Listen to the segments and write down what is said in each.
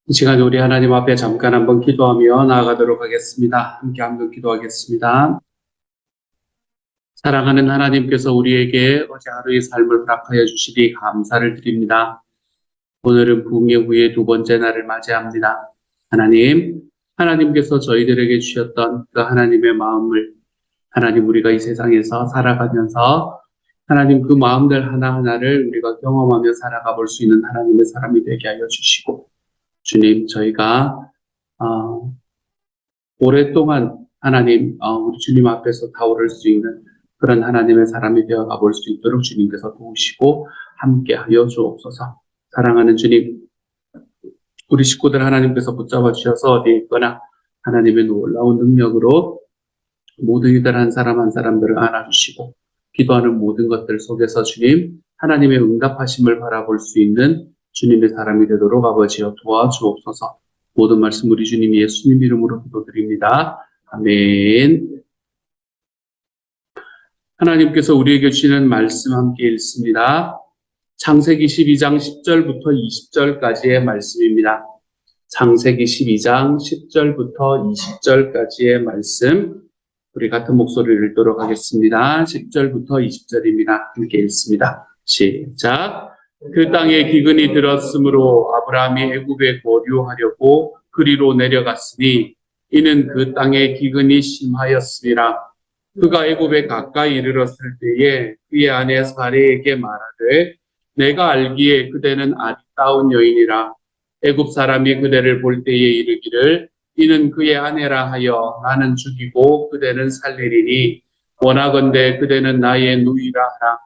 이 시간 우리 하나님 앞에 잠깐 한번 기도하며 나아가도록 하겠습니다. 함께 한번 기도하겠습니다. 사랑하는 하나님께서 우리에게 어제 하루의 삶을 허락하여 주시니 감사를 드립니다. 오늘은 부흥의 후의 두 번째 날을 맞이합니다. 하나님께서 저희들에게 주셨던 그 하나님의 마음을 하나님 우리가 이 세상에서 살아가면서 하나님 그 마음들 하나하나를 우리가 경험하며 살아가 볼 수 있는 하나님의 사람이 되게 하여 주시고 주님 저희가 오랫동안 하나님 우리 주님 앞에서 다오를 수 있는 그런 하나님의 사람이 되어가 볼 수 있도록 주님께서 도우시고 함께하여 주옵소서. 사랑하는 주님, 우리 식구들 하나님께서 붙잡아 주셔서 어디에 있거나 하나님의 놀라운 능력으로 모든 이들 한 사람 한 사람들을 안아주시고 기도하는 모든 것들 속에서 주님 하나님의 응답하심을 바라볼 수 있는 주님의 사람이 되도록 아버지여 도와주옵소서. 모든 말씀 우리 주님 예수님 이름으로 기도드립니다. 아멘. 하나님께서 우리에게 주시는 말씀 함께 읽습니다. 창세기 12장 10절부터 20절까지의 말씀입니다. 창세기 12장 10절부터 20절까지의 말씀 우리 같은 목소리를 읽도록 하겠습니다. 10절부터 20절입니다. 함께 읽습니다. 시작. 그 땅에 기근이 들었으므로 아브라함이 애굽에 거류하려고 그리로 내려갔으니 이는 그 땅에 기근이 심하였습니다. 그가 애굽에 가까이 이르렀을 때에 그의 아내 사레에게 말하되 내가 알기에 그대는 아리따운 여인이라 애굽 사람이 그대를 볼 때에 이르기를 이는 그의 아내라 하여 나는 죽이고 그대는 살리리니 원하건대 그대는 나의 누이라 하라.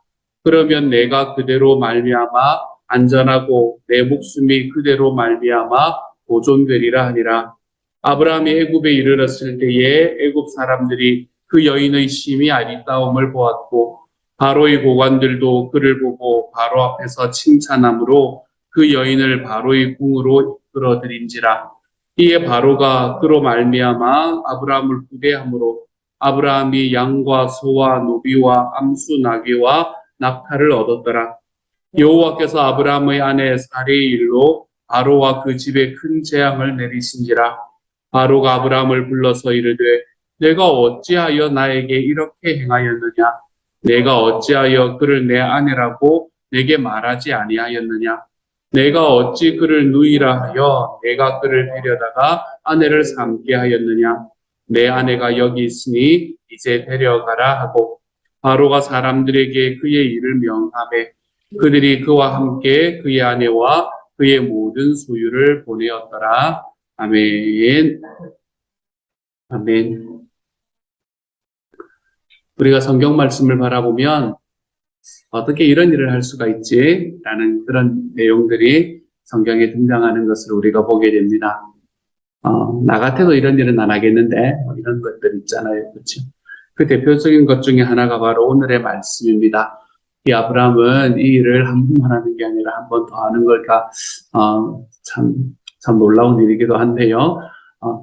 그러면 내가 그대로 말미암아 안전하고 내 목숨이 그대로 말미암아 보존되리라 하니라. 아브라함이 애굽에 이르렀을 때에 애굽 사람들이 그 여인의 심히 아리따움을 보았고 바로의 고관들도 그를 보고 바로 앞에서 칭찬함으로 그 여인을 바로의 궁으로 이끌어들인지라. 이에 바로가 그로 말미암아 아브라함을 부대함으로 아브라함이 양과 소와 노비와 암수 나귀와 낙타를 얻었더라. 여호와께서 아브라함의 아내 사레의 일로 바로와 그 집에 큰 재앙을 내리신지라. 바로가 아브라함을 불러서 이르되 내가 어찌하여 나에게 이렇게 행하였느냐? 내가 어찌하여 그를 내 아내라고 내게 말하지 아니하였느냐? 내가 어찌 그를 누이라 하여 내가 그를 데려다가 아내를 삼게 하였느냐? 내 아내가 여기 있으니 이제 데려가라 하고 바로가 사람들에게 그의 일을 명하매 그들이 그와 함께 그의 아내와 그의 모든 소유를 보내었더라. 아멘. 아멘. 우리가 성경 말씀을 바라보면 어떻게 이런 일을 할 수가 있지? 라는 그런 내용들이 성경에 등장하는 것을 우리가 보게 됩니다. 나 같아도 이런 일은 안 하겠는데 이런 것들 있잖아요. 그렇죠? 그 대표적인 것 중에 하나가 바로 오늘의 말씀입니다. 이 아브라함은 이 일을 한 번만 하는 게 아니라 한 번 더 하는 걸까 참 놀라운 일이기도 한데요.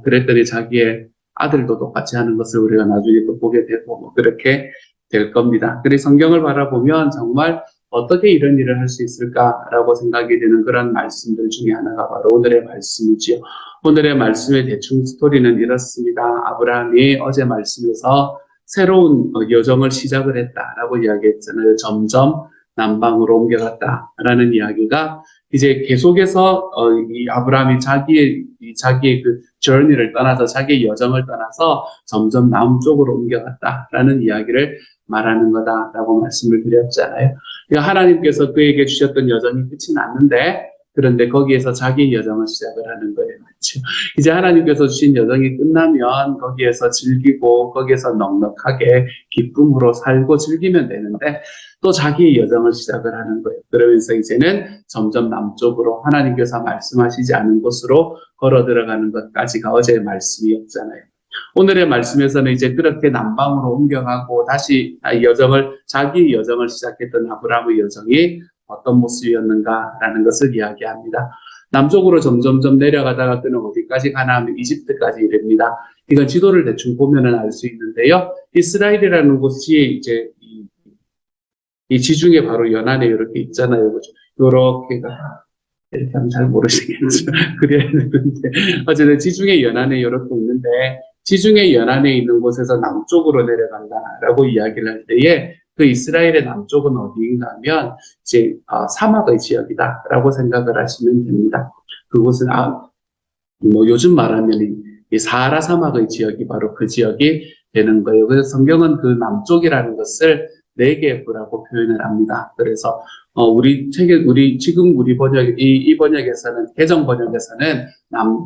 그랬더니 자기의 아들도 똑같이 하는 것을 우리가 나중에 또 보게 되고 뭐 그렇게 될 겁니다. 그래서 성경을 바라보면 정말 어떻게 이런 일을 할 수 있을까라고 생각이 되는 그런 말씀들 중에 하나가 바로 오늘의 말씀이지요. 오늘의 말씀의 대충 스토리는 이렇습니다. 아브라함이 어제 말씀에서 새로운 여정을 시작을 했다라고 이야기했잖아요. 점점 남방으로 옮겨갔다라는 이야기가 이제 계속해서 이 아브라함이 자기의 그 journey를 떠나서 자기의 여정을 떠나서 점점 남쪽으로 옮겨갔다라는 이야기를 말하는 거다라고 말씀을 드렸잖아요. 그러니까 하나님께서 그에게 주셨던 여정이 끝이 났는데 그런데 거기에서 자기의 여정을 시작을 하는 거예요. 그렇죠? 이제 하나님께서 주신 여정이 끝나면 거기에서 즐기고 거기에서 넉넉하게 기쁨으로 살고 즐기면 되는데 또 자기의 여정을 시작을 하는 거예요. 그러면서 이제는 점점 남쪽으로 하나님께서 말씀하시지 않은 곳으로 걸어 들어가는 것까지가 어제의 말씀이었잖아요. 오늘의 말씀에서는 이제 그렇게 남방으로 옮겨가고 다시 자기 여정을 시작했던 아브라함의 여정이 어떤 모습이었는가라는 것을 이야기합니다. 남쪽으로 점점점 내려가다가 그는 어디까지 가나 하면 이집트까지 이릅니다. 이건 지도를 대충 보면은 알 수 있는데요. 이스라엘이라는 곳이 이제 이 지중해 바로 연안에 이렇게 있잖아요. 그죠? 요렇게가 이렇게 하면 잘 모르시겠죠. 그래야 되는데. 어쨌든 지중해 연안에 이렇게 있는데, 지중해 연안에 있는 곳에서 남쪽으로 내려간다라고 이야기를 할 때에 그 이스라엘의 남쪽은 어디인가 하면 이제 사막의 지역이다라고 생각을 하시면 됩니다. 그곳은 뭐 요즘 말하면 이 사하라 사막의 지역이 바로 그 지역이 되는 거예요. 그래서 성경은 그 남쪽이라는 것을 네게브라고 표현을 합니다. 그래서 우리 지금 우리 이 번역에서는, 개정 번역에서는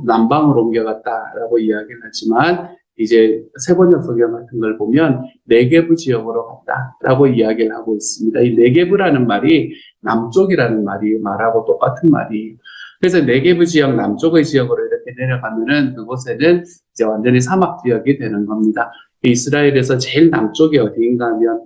남방으로 옮겨갔다라고 이야기를 하지만, 이제 새 번역 성경 같은 걸 보면 네게브 지역으로 갔다라고 이야기를 하고 있습니다. 이 네게브라는 말이 남쪽이라는 말하고 똑같은 말이에요. 그래서 네게브 지역, 남쪽의 지역으로 이렇게 내려가면은 그곳에는 이제 완전히 사막 지역이 되는 겁니다. 이스라엘에서 제일 남쪽이 어디인가 하면,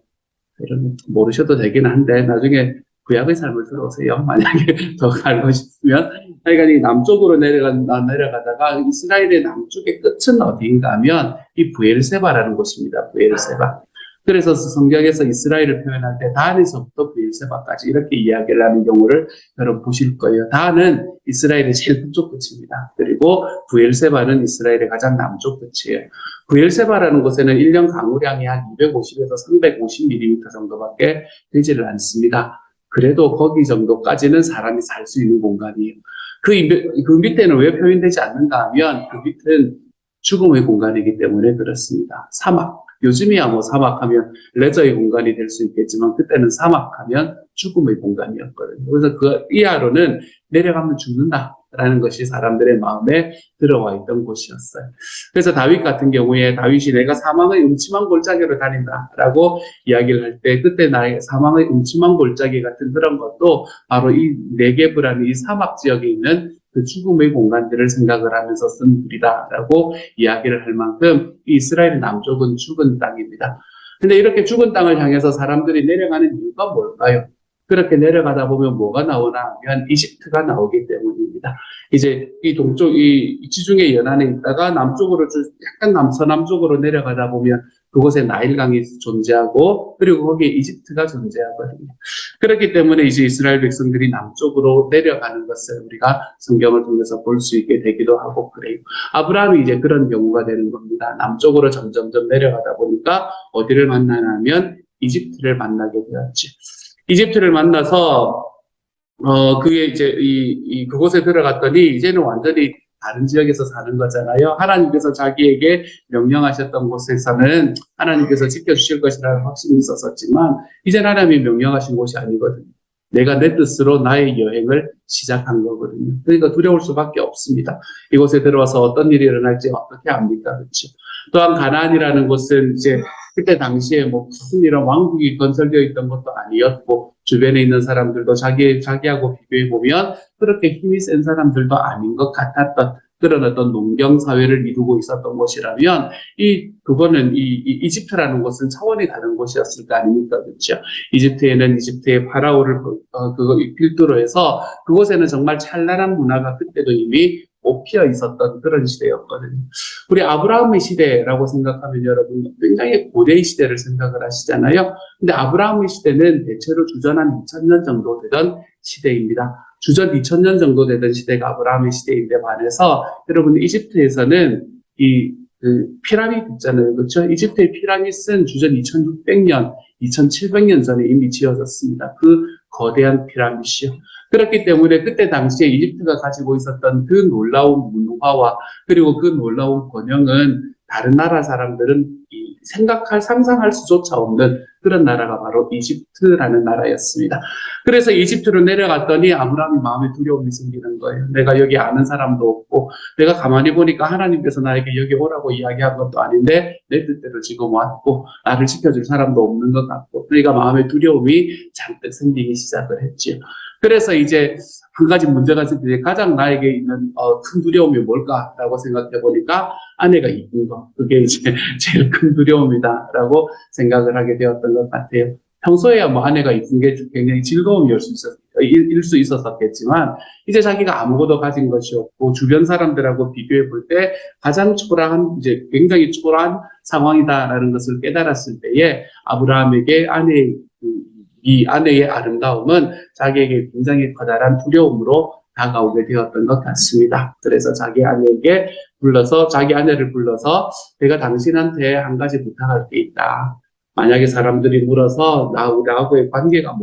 여러분 모르셔도 되긴 한데 나중에 구약의 삶을 들어오세요. 만약에 더 알고 싶으면. 그러니까 이 남쪽으로 내려가다가 이스라엘의 남쪽의 끝은 어디인가 하면 이 브엘세바라는 곳입니다. 브엘세바. 그래서 성경에서 이스라엘을 표현할 때 단에서부터 브엘세바까지 이렇게 이야기를 하는 경우를 여러분 보실 거예요. 단은 이스라엘의 제일 북쪽 끝입니다. 그리고 브엘세바는 이스라엘의 가장 남쪽 끝이에요. 브엘세바라는 곳에는 1년 강우량이 한 250에서 350mm 정도밖에 되지를 않습니다. 그래도 거기 정도까지는 사람이 살 수 있는 공간이에요. 그 밑에는 왜 표현되지 않는가 하면 그 밑은 죽음의 공간이기 때문에 그렇습니다. 사막. 요즘이야 뭐 사막하면 레저의 공간이 될 수 있겠지만 그때는 사막하면 죽음의 공간이었거든요. 그래서 그 이하로는 내려가면 죽는다라는 것이 사람들의 마음에 들어와 있던 곳이었어요. 그래서 다윗 같은 경우에 다윗이 내가 사망의 음침한 골짜기로 다닌다라고 이야기를 할 때 그때 나의 사망의 음침한 골짜기 같은 그런 것도 바로 이 네게브라는 이 사막 지역에 있는 그 죽음의 공간들을 생각을 하면서 쓴 글이다라고 이야기를 할 만큼 이 이스라엘 남쪽은 죽은 땅입니다. 근데 이렇게 죽은 땅을 향해서 사람들이 내려가는 이유가 뭘까요? 그렇게 내려가다 보면 뭐가 나오나 하면 이집트가 나오기 때문입니다. 이제 이 동쪽, 이 지중해 연안에 있다가 남쪽으로 약간 서남쪽으로 내려가다 보면 그곳에 나일강이 존재하고 그리고 거기에 이집트가 존재하거든요. 그렇기 때문에 이제 이스라엘 백성들이 남쪽으로 내려가는 것을 우리가 성경을 통해서 볼 수 있게 되기도 하고 그래요. 아브라함이 이제 그런 경우가 되는 겁니다. 남쪽으로 점점점 내려가다 보니까 어디를 만나냐면 이집트를 만나게 되었지. 이집트를 만나서 그게 이제 그곳에 들어갔더니 이제는 완전히 다른 지역에서 사는 거잖아요. 하나님께서 자기에게 명령하셨던 곳에서는 하나님께서 지켜주실 것이라는 확신이 있었지만 이제는 하나님이 명령하신 곳이 아니거든요. 내가 내 뜻으로 나의 여행을 시작한 거거든요. 그러니까 두려울 수밖에 없습니다. 이곳에 들어와서 어떤 일이 일어날지 어떻게 압니까? 그렇죠? 또한 가나안이라는 곳은 이제 그때 당시에 뭐 무슨 이런 왕국이 건설되어 있던 것도 아니었고 주변에 있는 사람들도 자기하고 비교해 보면 그렇게 힘이 센 사람들도 아닌 것 같았던 그런 어떤 농경 사회를 이루고 있었던 곳이라면 그거는 이집트라는 곳은 차원이 다른 곳이었을 거 아닙니까? 그렇죠? 이집트에는 이집트의 파라오를 필두로 해서 그곳에는 정말 찬란한 문화가 그때도 이미 피어 있었던 그런 시대였거든요. 우리 아브라함의 시대라고 생각하면 여러분 굉장히 고대의 시대를 생각을 하시잖아요. 근데 아브라함의 시대는 대체로 주전 한 2000년 정도 되던 시대입니다. 주전 2000년 정도 되던 시대가 아브라함의 시대인데 반해서 여러분 이집트에서는 그 피라미드 있잖아요. 그렇죠? 이집트의 피라미드는 주전 2600년, 2700년 전에 이미 지어졌습니다. 그 거대한 피라미드요. 그렇기 때문에 그때 당시에 이집트가 가지고 있었던 그 놀라운 문화와 그리고 그 놀라운 번영은 다른 나라 사람들은 상상할 수조차 없는 그런 나라가 바로 이집트라는 나라였습니다. 그래서 이집트로 내려갔더니 아브라함이 마음에 두려움이 생기는 거예요. 내가 여기 아는 사람도 없고 내가 가만히 보니까 하나님께서 나에게 여기 오라고 이야기한 것도 아닌데 내 뜻대로 지금 왔고 나를 지켜줄 사람도 없는 것 같고 그러니까 마음에 두려움이 잔뜩 생기기 시작을 했지요. 그래서 이제 한 가지 문제가 생기는데 가장 나에게 있는 큰 두려움이 뭘까라고 생각해 보니까 아내가 이쁜 거 그게 이제 제일 큰 두려움이다라고 생각을 하게 되었던 것 같아요. 평소에야 뭐 아내가 이쁜 게 굉장히 즐거움일 수 있었겠지만 이제 자기가 아무것도 가진 것이 없고 주변 사람들하고 비교해 볼 때 가장 초라한 이제 굉장히 초라한 상황이다라는 것을 깨달았을 때에 아브라함에게 이 아내의 아름다움은 자기에게 굉장히 커다란 두려움으로 다가오게 되었던 것 같습니다. 그래서 자기 아내를 불러서 내가 당신한테 한 가지 부탁할 게 있다. 만약에 사람들이 물어서 나하고의 관계가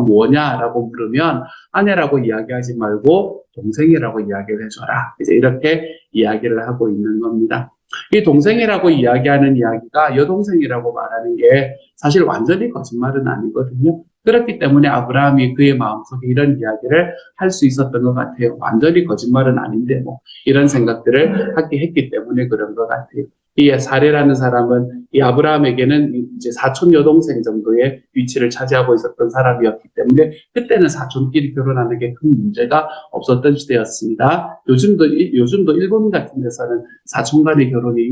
뭐냐라고 물으면 아내라고 이야기하지 말고 동생이라고 이야기를 해줘라. 이제 이렇게 이야기를 하고 있는 겁니다. 이 동생이라고 이야기하는 이야기가 여동생이라고 말하는 게 사실 완전히 거짓말은 아니거든요. 그렇기 때문에 아브라함이 그의 마음속에 이런 이야기를 할 수 있었던 것 같아요. 완전히 거짓말은 아닌데 이런 생각들을 하게 했기 때문에 그런 것 같아요. 이 사레라는 사람은 이 아브라함에게는 이제 사촌 여동생 정도의 위치를 차지하고 있었던 사람이었기 때문에 그때는 사촌끼리 결혼하는 게 큰 문제가 없었던 시대였습니다. 요즘도 일본 같은 데서는 사촌 간의 결혼이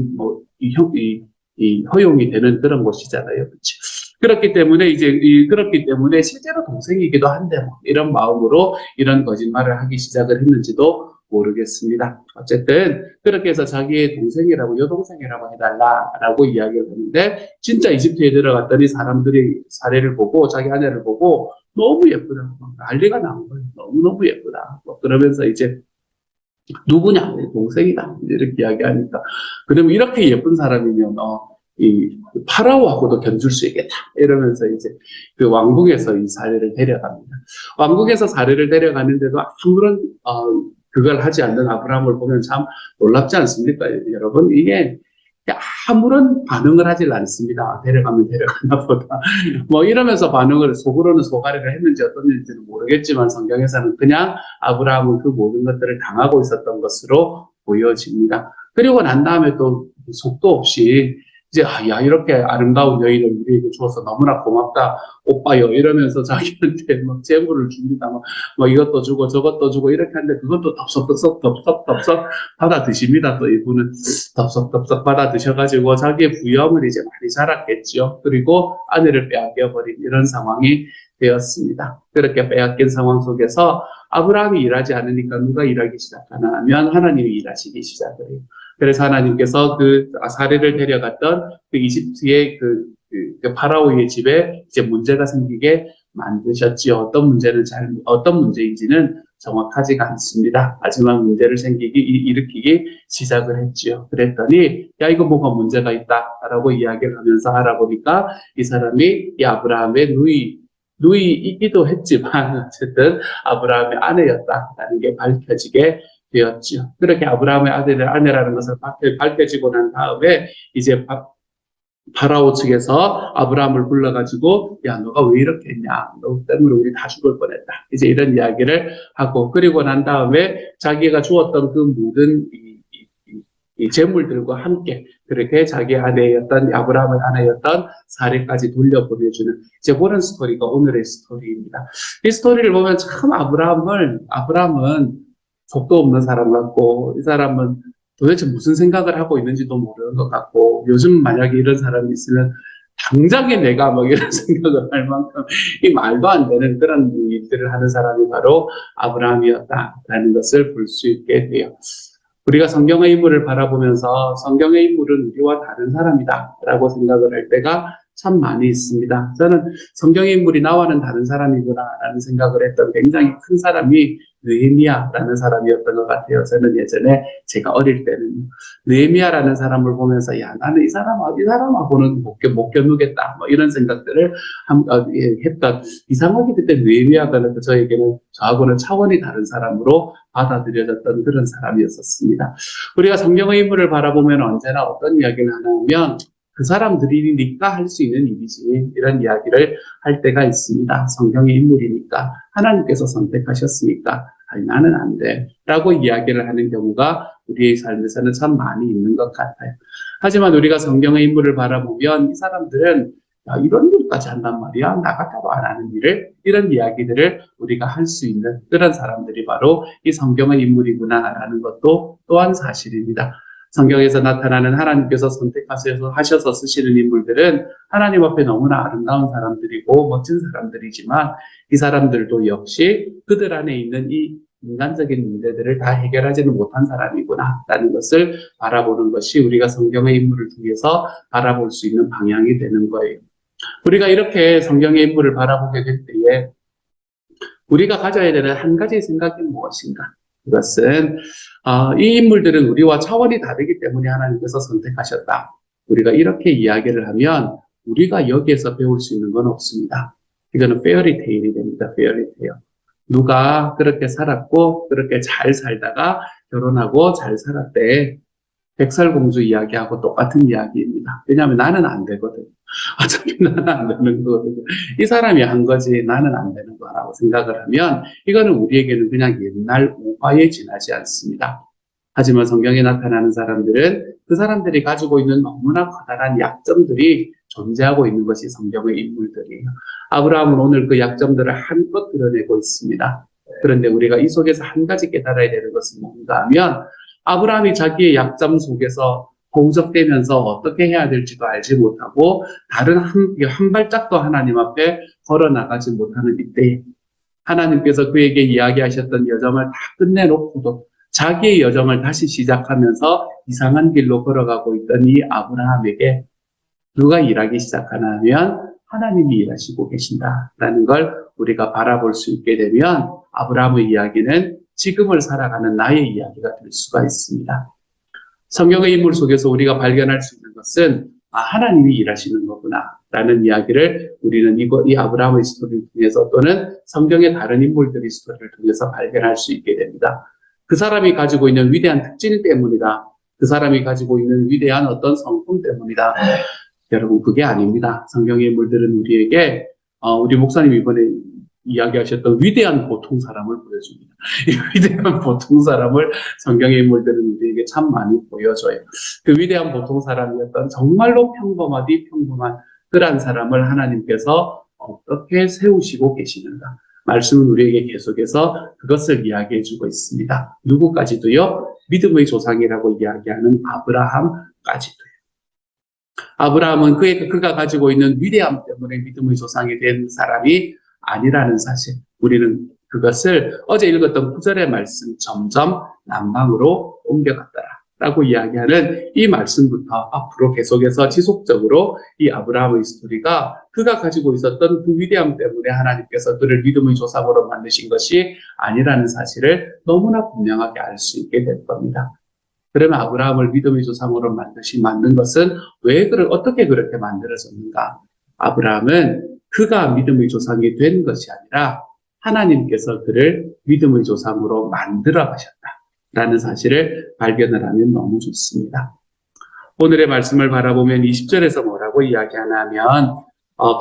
허용이 되는 그런 곳이잖아요. 그렇지? 그렇기 때문에 실제로 동생이기도 한데 이런 마음으로 이런 거짓말을 하기 시작을 했는지도 모르겠습니다. 어쨌든 그렇게 해서 자기의 동생이라고 여동생이라고 해달라라고 이야기를 했는데 진짜 이집트에 들어갔더니 사람들이 사례를 보고 자기 아내를 보고 너무 예쁘다. 난리가 난 거예요. 너무너무 예쁘다. 그러면서 이제 누구냐? 내 동생이다. 이렇게 이야기하니까 그러면 이렇게 예쁜 사람이면 이 파라오하고도 견줄 수 있겠다. 이러면서 이제 그 왕궁에서 이 사례를 데려갑니다. 왕궁에서 사례를 데려가는데도 아무런 그걸 하지 않는 아브라함을 보면 참 놀랍지 않습니까? 여러분, 이게 아무런 반응을 하질 않습니다. 데려가면 데려가나 보다. 이러면서 속으로는 소가리를 했는지 어떤지는 모르겠지만 성경에서는 그냥 아브라함은 그 모든 것들을 당하고 있었던 것으로 보여집니다. 그리고 난 다음에 또 속도 없이 이제 야 이렇게 아름다운 여인을 우리에게 주어서 너무나 고맙다 오빠요 이러면서 자기한테 재물을 줍니다. 이것도 주고 저것도 주고 이렇게 하는데 그것도 덥석 받아 드십니다. 또 이분은 덥석 받아 드셔가지고 자기의 부여함을 이제 많이 자랐겠죠. 그리고 아내를 빼앗겨버린 이런 상황이 되었습니다. 그렇게 빼앗긴 상황 속에서 아브라함이 일하지 않으니까 누가 일하기 시작하나 하면 하나님이 일하시기 시작을 해요. 그래서 하나님께서 그 사례를 데려갔던 그 이집트의 그 파라오의 집에 이제 문제가 생기게 만드셨지요. 어떤 문제인지는 정확하지가 않습니다. 하지만 문제를 일으키기 시작을 했지요. 그랬더니 야 이거 뭐가 문제가 있다라고 이야기를 하면서 알아보니까 이 사람이 이 아브라함의 누이이기도 했지만 어쨌든 아브라함의 아내였다라는 게 밝혀지게 되었죠. 그렇게 아브라함의 아내라는 것을 밝혀지고 난 다음에 이제 파라오 측에서 아브라함을 불러가지고 야 너가 왜 이렇게 했냐? 너 때문에 우리 다 죽을 뻔했다. 이제 이런 이야기를 하고 그리고 난 다음에 자기가 주었던 그 모든 이 재물들과 함께 그렇게 자기 아브라함의 아내였던 사례까지 돌려보내주는 이제 그런 스토리가 오늘의 스토리입니다. 이 스토리를 보면 참 아브라함은 속도 없는 사람 같고 이 사람은 도대체 무슨 생각을 하고 있는지도 모르는 것 같고 요즘 만약에 이런 사람이 있으면 당장에 내가 이런 생각을 할 만큼 이 말도 안 되는 그런 일들을 하는 사람이 바로 아브라함이었다라는 것을 볼 수 있게 돼요. 우리가 성경의 인물을 바라보면서 성경의 인물은 우리와 다른 사람이다라고 생각을 할 때가 참 많이 있습니다. 저는 성경의 인물이 나와는 다른 사람이구나라는 생각을 했던 굉장히 큰 사람이 느헤미야라는 사람이었던 것 같아요. 저는 예전에 제가 어릴 때는 느헤미야라는 사람을 보면서 야 나는 이 사람하고는 못 견누겠다 이런 생각들을 했던 이상하게 그때 느헤미야가 저하고는 차원이 다른 사람으로 받아들여졌던 그런 사람이었었습니다. 우리가 성경의 인물을 바라보면 언제나 어떤 이야기를 하냐면 그 사람들이니까 할 수 있는 일이지 이런 이야기를 할 때가 있습니다. 성경의 인물이니까 하나님께서 선택하셨으니까 아니 나는 안 돼 라고 이야기를 하는 경우가 우리의 삶에서는 참 많이 있는 것 같아요. 하지만 우리가 성경의 인물을 바라보면 이 사람들은 야, 이런 일까지 한단 말이야 나 같아도 안 하는 일을 이런 이야기들을 우리가 할 수 있는 그런 사람들이 바로 이 성경의 인물이구나라는 것도 또한 사실입니다. 성경에서 나타나는 하나님께서 선택하셔서 쓰시는 인물들은 하나님 앞에 너무나 아름다운 사람들이고 멋진 사람들이지만 이 사람들도 역시 그들 안에 있는 이 인간적인 문제들을 다 해결하지는 못한 사람이구나라는 것을 바라보는 것이 우리가 성경의 인물을 통해서 바라볼 수 있는 방향이 되는 거예요. 우리가 이렇게 성경의 인물을 바라보게 될 때에 우리가 가져야 되는 한 가지 생각이 무엇인가? 그것은 이 인물들은 우리와 차원이 다르기 때문에 하나님께서 선택하셨다. 우리가 이렇게 이야기를 하면 우리가 여기에서 배울 수 있는 건 없습니다. 이거는 페어리테일이 됩니다. 페어리테일. 누가 그렇게 살았고 그렇게 잘 살다가 결혼하고 잘 살았대. 백설공주 이야기하고 똑같은 이야기입니다. 왜냐하면 나는 안 되거든. 어차피 나는 안 되는 거거든요. 이 사람이 한 거지 나는 안 되는 거라고 생각을 하면 이거는 우리에게는 그냥 옛날 오화에 지나지 않습니다. 하지만 성경에 나타나는 사람들은 그 사람들이 가지고 있는 너무나 커다란 약점들이 존재하고 있는 것이 성경의 인물들이에요. 아브라함은 오늘 그 약점들을 한껏 드러내고 있습니다. 그런데 우리가 이 속에서 한 가지 깨달아야 되는 것은 뭔가 하면 아브라함이 자기의 약점 속에서 허우적대면서 어떻게 해야 될지도 알지 못하고 다른 한 발짝도 하나님 앞에 걸어나가지 못하는 이때에 하나님께서 그에게 이야기하셨던 여정을 다 끝내놓고도 자기의 여정을 다시 시작하면서 이상한 길로 걸어가고 있던 이 아브라함에게 누가 일하기 시작하나 하면 하나님이 일하시고 계신다라는 걸 우리가 바라볼 수 있게 되면 아브라함의 이야기는 지금을 살아가는 나의 이야기가 될 수가 있습니다. 성경의 인물 속에서 우리가 발견할 수 있는 것은 하나님이 일하시는 거구나 라는 이야기를 우리는 이 아브라함의 스토리를 통해서 또는 성경의 다른 인물들의 스토리를 통해서 발견할 수 있게 됩니다. 그 사람이 가지고 있는 위대한 특징 때문이다. 그 사람이 가지고 있는 위대한 어떤 성품 때문이다. 여러분 그게 아닙니다. 성경의 인물들은 우리에게 우리 목사님이 이번에 이야기하셨던 위대한 보통 사람을 보여줍니다. 이 위대한 보통 사람을 성경의 인물들은 우리에게 참 많이 보여줘요. 그 위대한 보통 사람이었던 정말로 평범하디 평범한 그러한 사람을 하나님께서 어떻게 세우시고 계시는가. 말씀은 우리에게 계속해서 그것을 이야기해주고 있습니다. 누구까지도요? 믿음의 조상이라고 이야기하는 아브라함까지도요. 아브라함은 그가 가지고 있는 위대함 때문에 믿음의 조상이 된 사람이 아니라는 사실, 우리는 그것을 어제 읽었던 9절의 말씀 점점 남방으로 옮겨갔더라 라고 이야기하는 이 말씀부터 앞으로 계속해서 지속적으로 이 아브라함의 스토리가 그가 가지고 있었던 그 위대함 때문에 하나님께서 그를 믿음의 조상으로 만드신 것이 아니라는 사실을 너무나 분명하게 알 수 있게 될 겁니다. 그러면 아브라함을 믿음의 조상으로 만든 것은 왜 어떻게 그렇게 만들어졌는가? 아브라함은 그가 믿음의 조상이 된 것이 아니라 하나님께서 그를 믿음의 조상으로 만들어 가셨다라는 사실을 발견을 하면 너무 좋습니다. 오늘의 말씀을 바라보면 20절에서 뭐라고 이야기하나 하면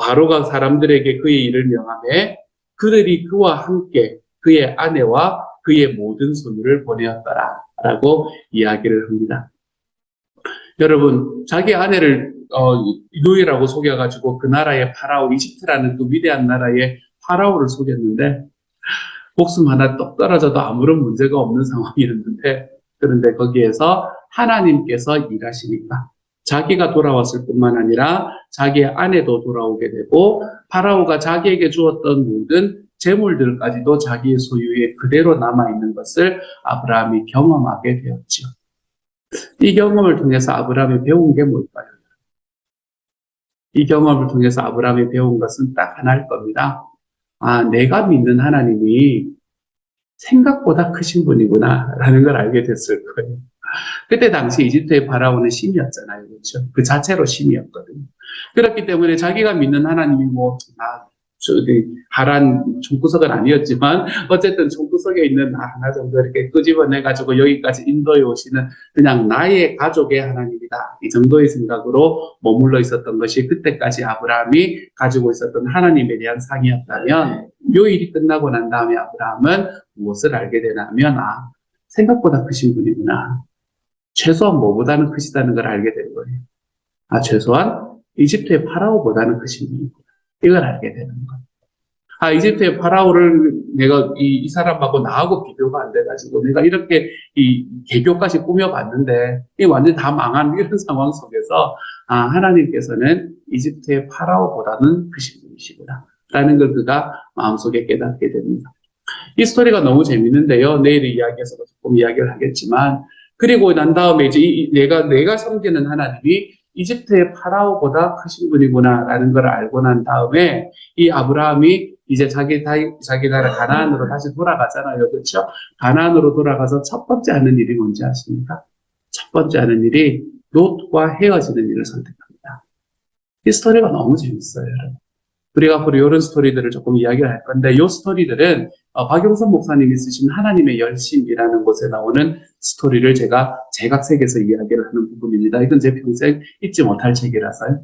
바로가 사람들에게 그의 일을 명하매 그들이 그와 함께 그의 아내와 그의 모든 소유를 보내었더라 라고 이야기를 합니다. 여러분 자기 아내를 노예라고 속여가지고 그 나라의 파라오 이집트라는 그 위대한 나라의 파라오를 속였는데 목숨 하나 떡 떨어져도 아무런 문제가 없는 상황이었는데 그런데 거기에서 하나님께서 일하시니까 자기가 돌아왔을 뿐만 아니라 자기의 아내도 돌아오게 되고 파라오가 자기에게 주었던 모든 재물들까지도 자기의 소유에 그대로 남아있는 것을 아브라함이 경험하게 되었죠. 이 경험을 통해서 아브라함이 배운 게 뭘까요? 이 경험을 통해서 아브라함이 배운 것은 딱 하나일 겁니다. 내가 믿는 하나님이 생각보다 크신 분이구나 라는 걸 알게 됐을 거예요. 그때 당시 이집트의 파라오는 신이었잖아요. 그렇죠? 그 자체로 신이었거든요. 그렇기 때문에 자기가 믿는 하나님이 하란 총구석은 아니었지만 어쨌든 총구석에 있는 하나 정도 이렇게 끄집어내가지고 여기까지 인도에 오시는 그냥 나의 가족의 하나님이다. 이 정도의 생각으로 머물러 있었던 것이 그때까지 아브라함이 가지고 있었던 하나님에 대한 상이었다면 이 일이 끝나고 난 다음에 아브라함은 무엇을 알게 되냐면 생각보다 크신 분이구나. 최소한 뭐보다는 크시다는 걸 알게 된 거예요. 최소한 이집트의 파라오보다는 크신 분이구나. 이걸 알게 되는 거예요. 이집트의 파라오를 내가 이 사람하고 나하고 비교가 안 돼가지고 내가 이렇게 이 개교까지 꾸며봤는데 이 완전히 다 망한 이런 상황 속에서 하나님께서는 이집트의 파라오보다는 크신 분이시구나 라는 걸 그가 마음속에 깨닫게 됩니다. 이 스토리가 너무 재밌는데요. 내일 이야기에서도 조금 이야기를 하겠지만 그리고 난 다음에 이제 내가 섬기는 하나님이 이집트의 파라오보다 크신 분이구나 라는 걸 알고 난 다음에 이 아브라함이 이제 자기 나라 가나안으로 다시 돌아가잖아요. 그렇죠? 가나안으로 돌아가서 첫 번째 하는 일이 뭔지 아십니까? 첫 번째 하는 일이 롯과 헤어지는 일을 선택합니다. 이 스토리가 너무 재밌어요, 여러분. 우리가 앞으로 이런 스토리들을 조금 이야기를 할 건데, 이 스토리들은 박용선 목사님이 쓰신 하나님의 열심이라는 곳에 나오는 스토리를 제가 제각색에서 이야기를 하는 부분입니다. 이건 제 평생 잊지 못할 책이라서요.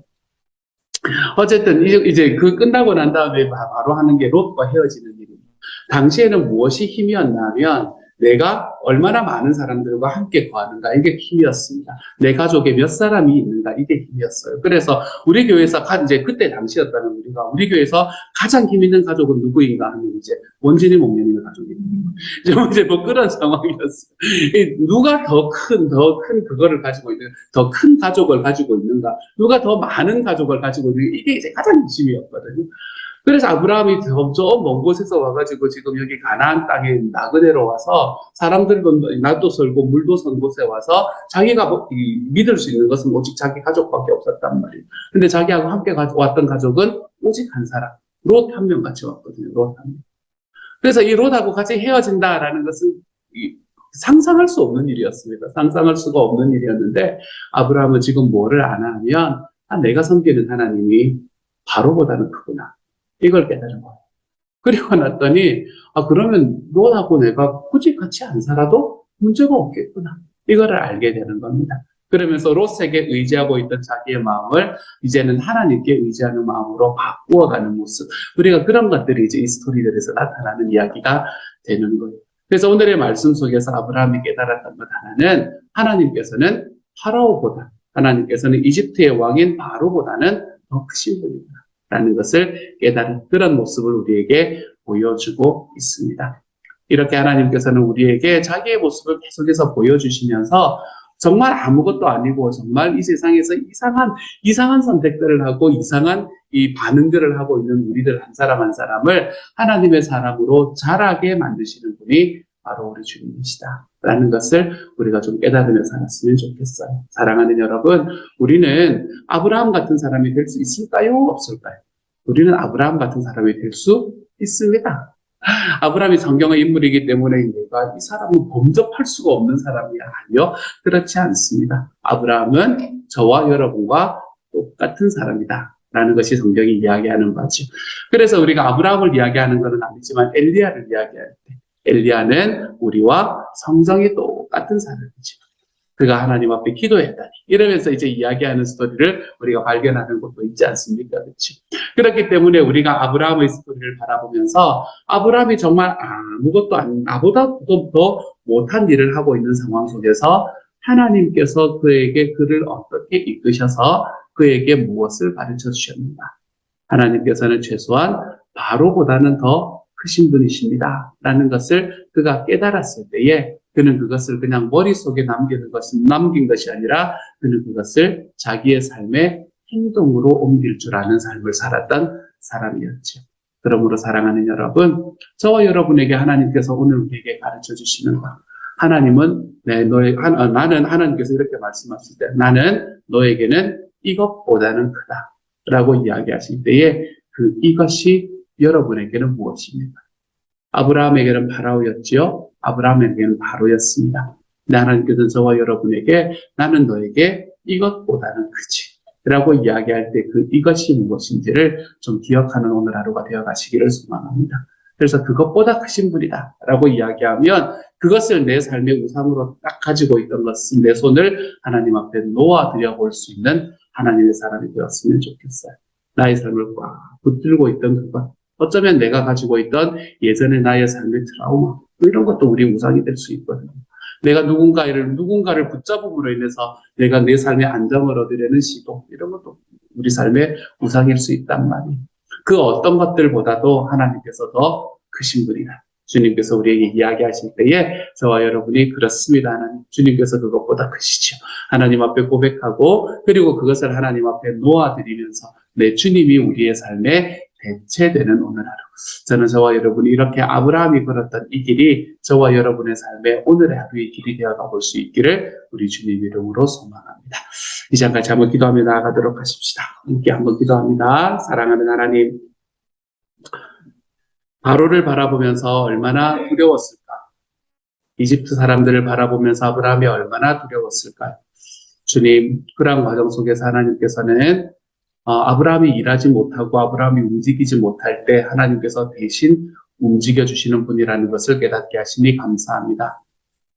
어쨌든 이제 그 끝나고 난 다음에 바로 하는 게 롯과 헤어지는 일입니다. 당시에는 무엇이 힘이었냐면 내가 얼마나 많은 사람들과 함께 거하는가, 이게 힘이었습니다. 내 가족에 몇 사람이 있는가, 이게 힘이었어요. 그래서 우리 교회에서 이제 그때 당시였다면 우리 교회에서 가장 힘 있는 가족은 누구인가 하면 이제 원진이 목련이의 가족입니다. 이제 뭐 그런 상황이었어요. 누가 더 큰 그거를 가지고 있는, 더 큰 가족을 가지고 있는가, 누가 더 많은 가족을 가지고 있는가, 이게 이제 가장 핵심이었거든요. 그래서 아브라함이 저 먼 곳에서 와가지고 지금 여기 가나안 땅에 나그네로 와서 사람들도 나도 설고 물도 선 곳에 와서 자기가 믿을 수 있는 것은 오직 자기 가족밖에 없었단 말이에요. 근데 자기하고 함께 왔던 가족은 오직 한 사람, 롯 한 명 같이 왔거든요. 롯 한 명. 그래서 이 롯하고 같이 헤어진다라는 것은 상상할 수 없는 일이었습니다. 상상할 수가 없는 일이었는데 아브라함은 지금 뭐를 아냐면 내가 섬기는 하나님이 바로보다는 크구나. 이걸 깨달은 거예요. 그리고 났더니 그러면 롯하고 내가 굳이 같이 안 살아도 문제가 없겠구나. 이거를 알게 되는 겁니다. 그러면서 롯에게 의지하고 있던 자기의 마음을 이제는 하나님께 의지하는 마음으로 바꾸어가는 모습. 우리가 그런 것들이 이제 이 스토리들에서 나타나는 이야기가 되는 거예요. 그래서 오늘의 말씀 속에서 아브라함이 깨달았던 것 하나는 하나님께서는 파라오보다, 하나님께서는 이집트의 왕인 바로보다는 더 크신 분이다 라는 것을 깨달은 그런 모습을 우리에게 보여주고 있습니다. 이렇게 하나님께서는 우리에게 자기의 모습을 계속해서 보여주시면서 정말 아무것도 아니고 정말 이 세상에서 이상한 선택들을 하고 이상한 이 반응들을 하고 있는 우리들 한 사람 한 사람을 하나님의 사람으로 자라게 만드시는 분이 바로 우리 주님이시다 라는 것을 우리가 좀 깨달으며 살았으면 좋겠어요. 사랑하는 여러분, 우리는 아브라함 같은 사람이 될 수 있을까요? 없을까요? 우리는 아브라함 같은 사람이 될 수 있습니다. 아브라함이 성경의 인물이기 때문에 내가 이 사람은 범접할 수가 없는 사람이야. 아니요, 그렇지 않습니다. 아브라함은 저와 여러분과 똑같은 사람이다 라는 것이 성경이 이야기하는 바죠. 그래서 우리가 아브라함을 이야기하는 것은 아니지만 엘리야를 이야기할 때 엘리야는 우리와 성정이 똑같은 사람이죠. 그가 하나님 앞에 기도했다니 이러면서 이제 이야기하는 스토리를 우리가 발견하는 것도 있지 않습니까? 그렇죠? 그렇기 때문에 우리가 아브라함의 스토리를 바라보면서 아브라함이 정말 나보다 더 못한 일을 하고 있는 상황 속에서 하나님께서 그에게 그를 어떻게 이끄셔서 그에게 무엇을 가르쳐 주셨는가? 하나님께서는 최소한 바로보다는 더 크신 분이십니다 라는 것을 그가 깨달았을 때에 그는 그것을 그냥 머릿속에 남긴 것이 아니라 그는 그것을 자기의 삶의 행동으로 옮길 줄 아는 삶을 살았던 사람이었죠. 그러므로 사랑하는 여러분, 저와 여러분에게 하나님께서 오늘 우리에게 가르쳐 주시는 것, 하나님은 나는 하나님께서 이렇게 말씀하실 때 나는 너에게는 이것보다는 크다 라고 이야기하실 때에 그 이것이 여러분에게는 무엇입니까? 아브라함에게는 파라오였지요. 아브라함에게는 바로였습니다. 하나님께서는 저와 여러분에게 나는 너에게 이것보다는 크지 라고 이야기할 때 그 이것이 무엇인지를 좀 기억하는 오늘 하루가 되어가시기를 소망합니다. 그래서 그것보다 크신 분이다 라고 이야기하면 그것을 내 삶의 우상으로 딱 가지고 있던 것은 내 손을 하나님 앞에 놓아드려 볼 수 있는 하나님의 사람이 되었으면 좋겠어요. 나의 삶을 꽉 붙들고 있던 그것, 어쩌면 내가 가지고 있던 예전의 나의 삶의 트라우마, 이런 것도 우리 우상이 될 수 있거든요. 내가 누군가를 붙잡음으로 인해서 내가 내 삶의 안정을 얻으려는 시도, 이런 것도 우리 삶의 우상일 수 있단 말이에요. 그 어떤 것들보다도 하나님께서 더 크신 분이다. 주님께서 우리에게 이야기하실 때에 저와 여러분이 그렇습니다. 하나님, 주님께서 그것보다 크시죠. 하나님 앞에 고백하고 그리고 그것을 하나님 앞에 놓아드리면서 내 주님이 우리의 삶에 대체되는 오늘 하루. 저는 저와 여러분이 이렇게 아브라함이 걸었던 이 길이 저와 여러분의 삶에 오늘의 하루의 길이 되어가 볼 수 있기를 우리 주님 이름으로 소망합니다. 이 시간까지 한번 기도하며 나아가도록 하십시다. 함께 한번 기도합니다. 사랑하는 하나님, 바로를 바라보면서 얼마나 두려웠을까? 이집트 사람들을 바라보면서 아브라함이 얼마나 두려웠을까요? 주님, 그러한 과정 속에서 하나님께서는 아브라함이 일하지 못하고 아브라함이 움직이지 못할 때 하나님께서 대신 움직여 주시는 분이라는 것을 깨닫게 하시니 감사합니다.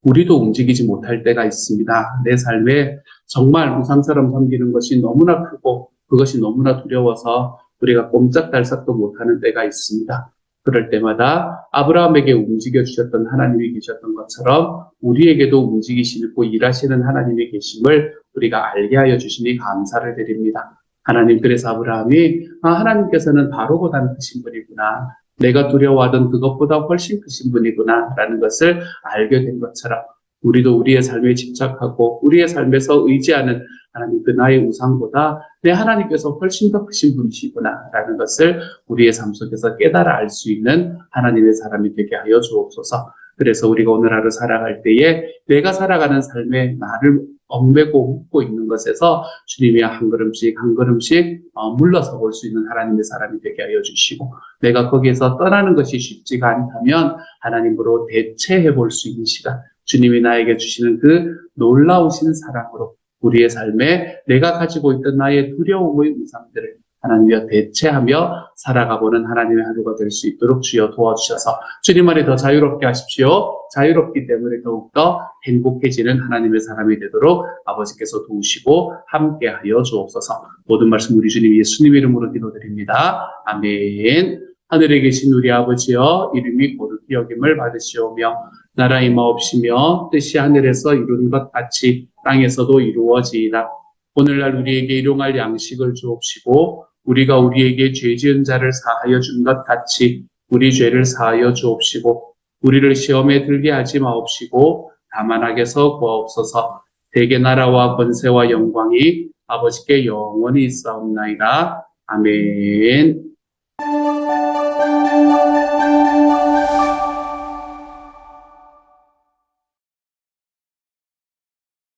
우리도 움직이지 못할 때가 있습니다. 내 삶에 정말 우상처럼 섬기는 것이 너무나 크고 그것이 너무나 두려워서 우리가 꼼짝달싹도 못하는 때가 있습니다. 그럴 때마다 아브라함에게 움직여 주셨던 하나님이 계셨던 것처럼 우리에게도 움직이시고 일하시는 하나님이 계심을 우리가 알게 하여 주시니 감사를 드립니다. 하나님, 그래서 아브라함이 하나님께서는 바로보다는 크신 분이구나. 내가 두려워하던 그것보다 훨씬 크신 분이구나 라는 것을 알게 된 것처럼 우리도 우리의 삶에 집착하고 우리의 삶에서 의지하는 하나님, 그 나의 우상보다 내 하나님께서 훨씬 더 크신 분이시구나 라는 것을 우리의 삶 속에서 깨달아 알 수 있는 하나님의 사람이 되게 하여 주옵소서. 그래서 우리가 오늘 하루 살아갈 때에 내가 살아가는 삶에 나를 얽매고 묶고 있는 것에서 주님이 한 걸음씩 한 걸음씩 물러서 볼 수 있는 하나님의 사람이 되게 하여 주시고, 내가 거기에서 떠나는 것이 쉽지가 않다면 하나님으로 대체해 볼 수 있는 시간, 주님이 나에게 주시는 그 놀라우신 사랑으로 우리의 삶에 내가 가지고 있던 나의 두려움의 우상들을 하나님과 대체하며 살아가보는 하나님의 하루가 될 수 있도록 주여 도와주셔서 주님 안에 더 자유롭게 하십시오. 자유롭기 때문에 더욱더 행복해지는 하나님의 사람이 되도록 아버지께서 도우시고 함께하여 주옵소서. 모든 말씀 우리 주님 예수님 이름으로 기도드립니다. 아멘. 하늘에 계신 우리 아버지여, 이름이 거룩히 여김을 받으시오며 나라 임하옵시며 뜻이 하늘에서 이루는 것 같이 땅에서도 이루어지이다. 오늘날 우리에게 일용할 양식을 주옵시고 우리가 우리에게 죄 지은 자를 사하여 준 것 같이 우리 죄를 사하여 주옵시고 우리를 시험에 들게 하지 마옵시고 다만 악에서 구하옵소서. 대개 나라와 권세와 영광이 아버지께 영원히 있사옵나이다. 아멘.